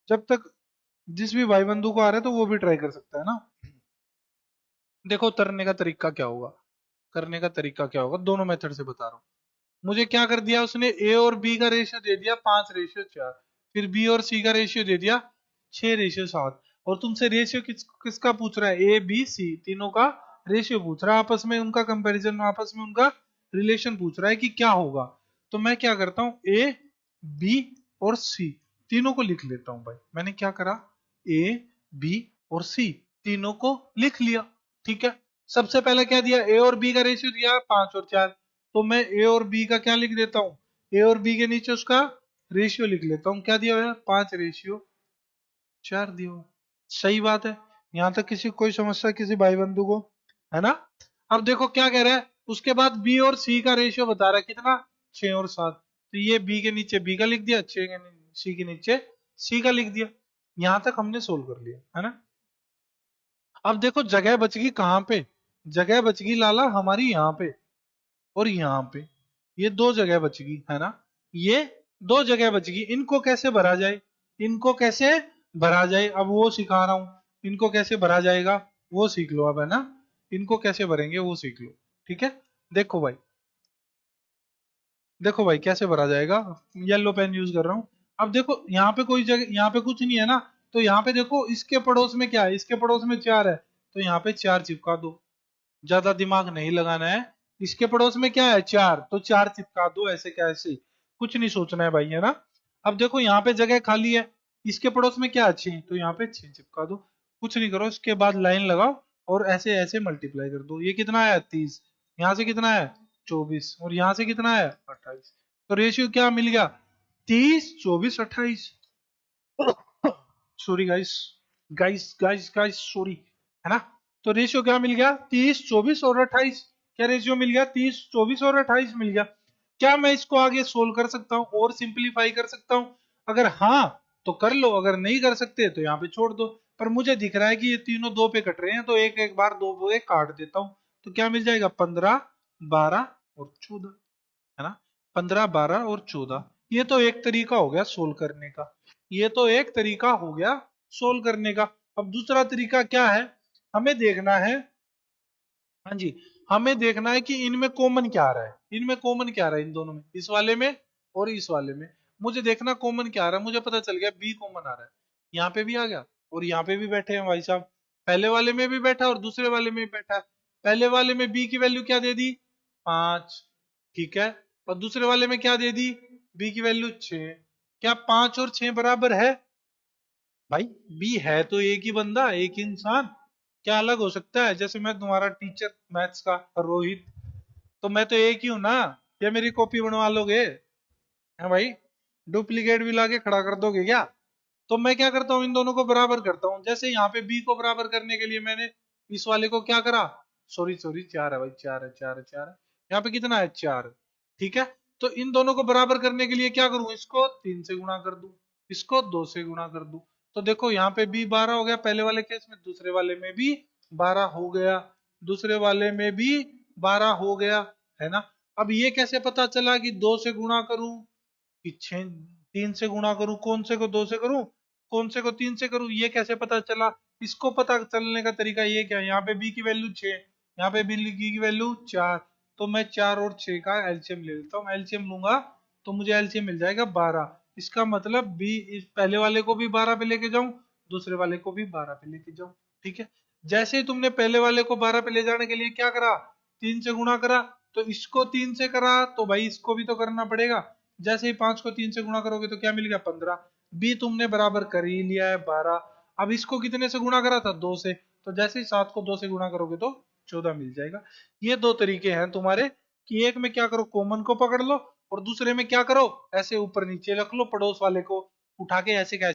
जब तक जिस भी भाई बंधु को आ रहा है तो वो भी ट्राई कर सकता है ना। देखो उतरने का तरीका क्या होगा, करने का तरीका क्या होगा, दोनों मेथड से बता रहा हूँ। मुझे क्या कर दिया उसने, ए और बी का रेशियो दे दिया 5:4, फिर बी और सी का रेशियो दे दिया 6:7, और तुमसे रेशियो किसका पूछ रहा है, ए बी सी तीनों का रेशियो पूछ रहा है, आपस में उनका कंपैरिजन, आपस में उनका रिलेशन पूछ रहा है कि क्या होगा। तो मैं क्या करता हूँ, ए बी और सी तीनों को लिख लेता हूँ भाई। मैंने क्या करा, ए बी और सी तीनों को लिख लिया। ठीक है, सबसे पहले क्या दिया, ए और बी का रेशियो दिया 5 और 4, तो मैं ए और बी का क्या लिख देता हूँ, ए और बी के नीचे उसका रेशियो लिख लेता हूँ। क्या दिया हुआ है, 5:4 दिया हुआ है। सही बात है, यहां तक किसी कोई समस्या किसी भाई बंधु को, है ना। अब देखो क्या कह रहा है, उसके बाद बी और सी का रेशियो बता रहा है कितना, 6 और 7, तो ये बी के नीचे बी का लिख दिया, सी के नीचे सी का लिख दिया। यहां तक हमने सोल्व कर लिया, है ना। अब देखो जगह बच गई कहां पे, जगह बच गई लाला हमारी यहाँ पे और यहाँ पे, ये दो जगह बच गई, है ना। ये दो जगह बच गई, इनको कैसे भरा जाए, इनको कैसे भरा जाए, अब वो सिखा रहा हूं। इनको कैसे भरा जाएगा वो सीख लो अब, है ना। इनको कैसे भरेंगे वो सीख लो। ठीक है, देखो भाई, देखो भाई कैसे भरा जाएगा। येलो पेन यूज कर रहा हूं। अब देखो यहाँ पे कोई जगह, यहाँ पे कुछ नहीं है ना, तो यहाँ पे देखो इसके पड़ोस में क्या है, इसके पड़ोस में 4 है, तो यहाँ पे 4 चिपका दो। ज्यादा दिमाग नहीं लगाना है। इसके पड़ोस में क्या है, 4, तो 4 चिपका दो, ऐसे क्या ऐसे, कुछ नहीं सोचना है भाई, है ना। अब देखो यहाँ पे जगह खाली है, इसके पड़ोस में क्या है, 6, तो यहाँ पे 6 चिपका दो। कुछ नहीं करो, इसके बाद लाइन लगाओ और ऐसे ऐसे मल्टीप्लाई कर दो। ये कितना है, 30, यहाँ से कितना है 24, और यहाँ से कितना है 28, तो रेशियो क्या मिल गया, 30, 24, 28। सॉरी गाइस, गाइस सॉरी, है ना। तो रेशियो क्या मिल गया, 30, 24 और 28। क्या रेशियो मिल गया, 30, 24 और 28 मिल गया। क्या मैं इसको आगे सोल्व कर सकता हूँ और सिंप्लीफाई कर सकता हूँ, अगर हाँ तो कर लो, अगर नहीं कर सकते तो यहाँ पे छोड़ दो। पर मुझे दिख रहा है कि ये तीनों दो पे कट रहे हैं, तो एक एक बार दो पे काट देता हूँ। तो क्या मिल जाएगा, 15, 12 और 14, है ना। 15, 12 और 14, ये तो एक तरीका हो गया सोल्व करने का, ये तो एक तरीका हो गया सोल्व करने का। अब दूसरा तरीका क्या है, हमें देखना है, हाँ जी, हमें देखना है कि इनमें कॉमन क्या आ रहा है, इनमें कॉमन क्या आ रहा है, इन दोनों में, इस वाले में और इस वाले में। मुझे देखना कॉमन क्या आ रहा है, मुझे पता चल गया बी कॉमन आ रहा है, यहाँ पे भी आ गया और यहाँ पे भी बैठे हैं भाई साहब। पहले वाले में भी बैठा और दूसरे वाले में भी बैठा है। पहले वाले में बी की वैल्यू क्या दे दी, 5, ठीक है, और दूसरे वाले में क्या दे दी, बी की वैल्यू 6। क्या 5 और 6 बराबर है, भाई बी है तो एक ही बंदा, एक ही इंसान, क्या अलग हो सकता है। जैसे मैं तुम्हारा टीचर मैथ्स का रोहित, तो मैं तो एक ही हूं ना, या मेरी कॉपी बनवा लोगे, है भाई, डुप्लीकेट भी लाके खड़ा कर दोगे क्या। तो मैं क्या करता हूँ, इन दोनों को बराबर करता हूँ। जैसे यहाँ पे बी को बराबर करने के लिए मैंने इस वाले को क्या करा, सॉरी सॉरी 4 है भाई, 4 है, यहाँ पे कितना है 4, ठीक है। तो इन दोनों को बराबर करने के लिए क्या करूं, इसको 3 से गुणा कर दूं, इसको 2 से गुणा कर दूं। तो देखो यहाँ पे भी 12 हो गया पहले वाले केस में, दूसरे वाले में भी 12 हो गया, दूसरे वाले में भी 12 हो गया, है ना। अब ये कैसे पता चला कि 2 से गुणा करूं कि 3 से गुणा करूं, कौन से को 2 से करूं, कौन से को 3 से करूं, ये कैसे पता चला। इसको पता चलने का तरीका ये क्या है, यहाँ पे बी की वैल्यू 6, यहाँ पे बी की वैल्यू 4, तो मैं 4 और 6 का एलसीएम ले लेता हूँ। एलसीएम लूंगा तो मुझे एलसीएम मिल जाएगा 12। इसका मतलब बी, इस पहले वाले को भी 12 पे लेके जाऊं, दूसरे वाले को भी 12 पे लेके जाऊं, ठीक है। जैसे ही तुमने पहले वाले को 12 पे ले जाने के लिए क्या करा, 3 से गुणा करा, तो इसको 3 से करा तो भाई इसको भी तो करना पड़ेगा। जैसे ही 5 को 3 से गुणा करोगे तो क्या मिल गया, 15। बी तुमने बराबर कर ही लिया है 12। अब इसको कितने से गुणा करा था, 2 से, तो जैसे ही 7 को 2 से गुणा करोगे तो 14 मिल जाएगा। ये दो तरीके हैं तुम्हारे, कि एक में क्या करो, कॉमन को पकड़ लो, और दूसरे में क्या करो, ऐसे ऊपर नीचे रख लो, पड़ोस वाले को उठा के ऐसे कैसे